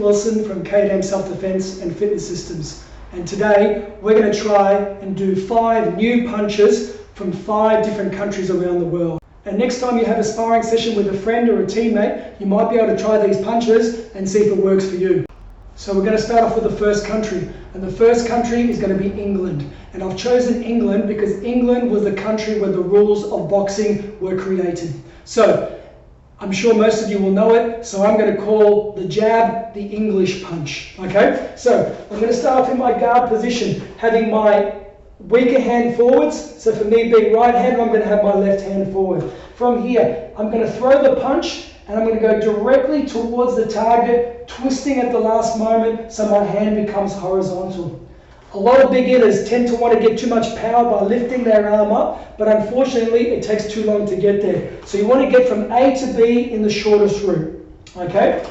Wilson from KDM Self-Defense and Fitness Systems. And today we're going to try and do 5 new punches from 5 different countries around the world. And next time you have a sparring session with a friend or a teammate, you might be able to try these punches and see if it works for you. So we're going to start off with the first country, and the first country is going to be England. And I've chosen England because England was the country where the rules of boxing were created. So I'm sure most of you will know it, so I'm going to call the jab the English punch. Okay, so I'm going to start off in my guard position, having my weaker hand forwards. So for me being right hand, I'm going to have my left hand forward. From here, I'm going to throw the punch and I'm going to go directly towards the target, twisting at the last moment so my hand becomes horizontal. A lot of beginners tend to want to get too much power by lifting their arm up, but unfortunately it takes too long to get there. So you want to get from A to B in the shortest route. Okay?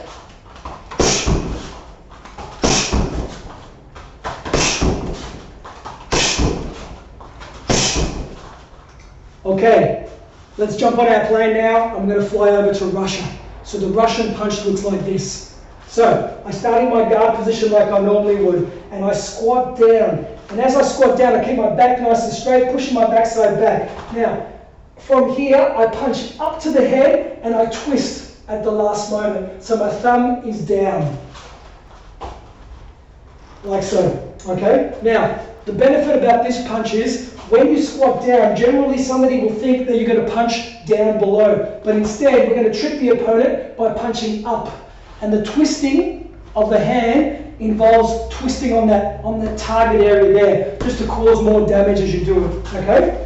Okay, let's jump on our plane now. I'm going to fly over to Russia. So the Russian punch looks like this. So I start in my guard position like I normally would, and I squat down. And as I squat down, I keep my back nice and straight, pushing my backside back. Now, from here, I punch up to the head and I twist at the last moment. So my thumb is down, like so. Okay? Now, the benefit about this punch is when you squat down, generally somebody will think that you're going to punch down below, but instead we're going to trick the opponent by punching up. And the twisting of the hand involves twisting on that target area there, just to cause more damage as you do it. Okay?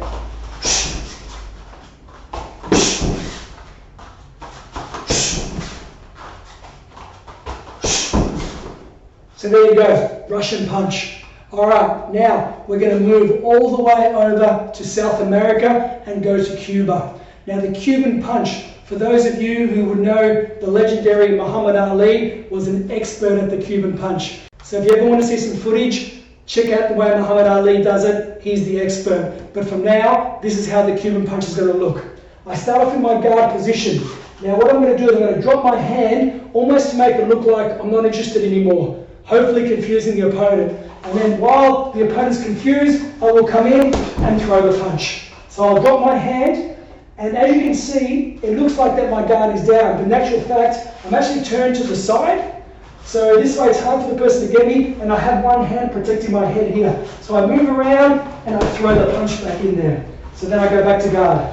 So there you go, Russian punch. Alright, now we're going to move all the way over to South America and go to Cuba. Now the Cuban Punch, for those of you who would know, the legendary Muhammad Ali was an expert at the Cuban Punch. So if you ever want to see some footage, check out the way Muhammad Ali does it. He's the expert. But from now, this is how the Cuban Punch is going to look. I start off in my guard position. Now what I'm going to do is I'm going to drop my hand almost to make it look like I'm not interested anymore, hopefully confusing the opponent. And then while the opponent's confused, I will come in and throw the punch. So I'll drop my hand, and as you can see, it looks like that my guard is down, but in actual fact, I'm actually turned to the side. So this way it's hard for the person to get me, and I have one hand protecting my head here. So I move around and I throw the punch back in there. So then I go back to guard.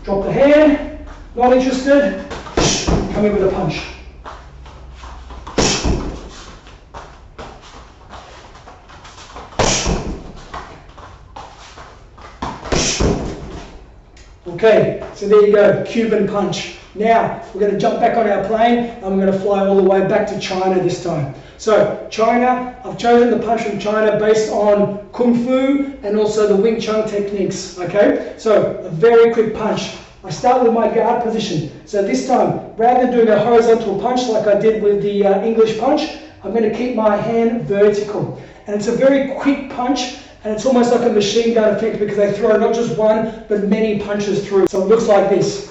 Drop the hand, not interested, come in with a punch. Okay, so there you go, Cuban Punch. Now, we're going to jump back on our plane and we're going to fly all the way back to China this time. So, China, I've chosen the punch from China based on Kung Fu and also the Wing Chun techniques, okay? So, a very quick punch. I start with my guard position. So this time, rather than doing a horizontal punch like I did with the English punch, I'm going to keep my hand vertical. And it's a very quick punch. And it's almost like a machine gun effect because they throw not just one, but many punches through. So it looks like this.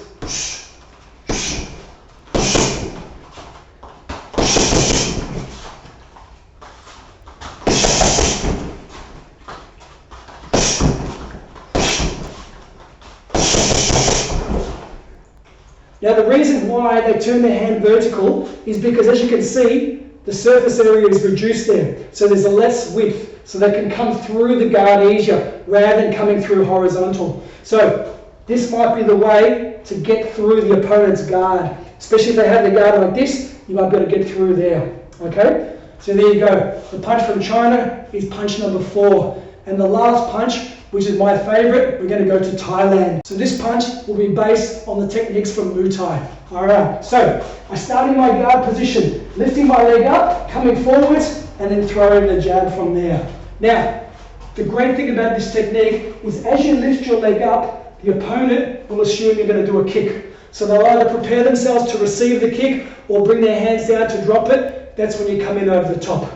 Now the reason why they turn their hand vertical is because, as you can see, the surface area is reduced there. So there's a less width. So they can come through the guard easier rather than coming through horizontal. So this might be the way to get through the opponent's guard. Especially if they have the guard like this, you might be able to get through there. Okay? So there you go. The punch from China is punch number 4. And the last punch, which is my favorite, we're going to go to Thailand. So this punch will be based on the techniques from Muay Thai. Alright, so I start in my guard position, lifting my leg up, coming forwards, and then throwing the jab from there. Now, the great thing about this technique is as you lift your leg up, the opponent will assume you're going to do a kick. So they'll either prepare themselves to receive the kick or bring their hands down to drop it. That's when you come in over the top.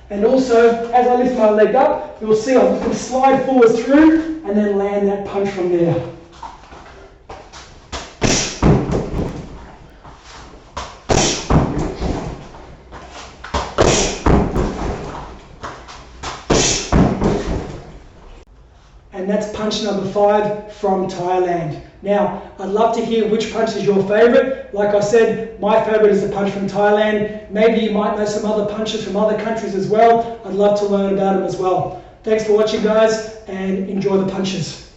And also, as I lift my leg up, you'll see I can slide forward through and then land that punch from there. and that's punch number 5 from Thailand. Now, I'd love to hear which punch is your favorite. Like I said, my favorite is the punch from Thailand. Maybe you might know some other punches from other countries as well. I'd love to learn about them as well. Thanks for watching, guys, and enjoy the punches.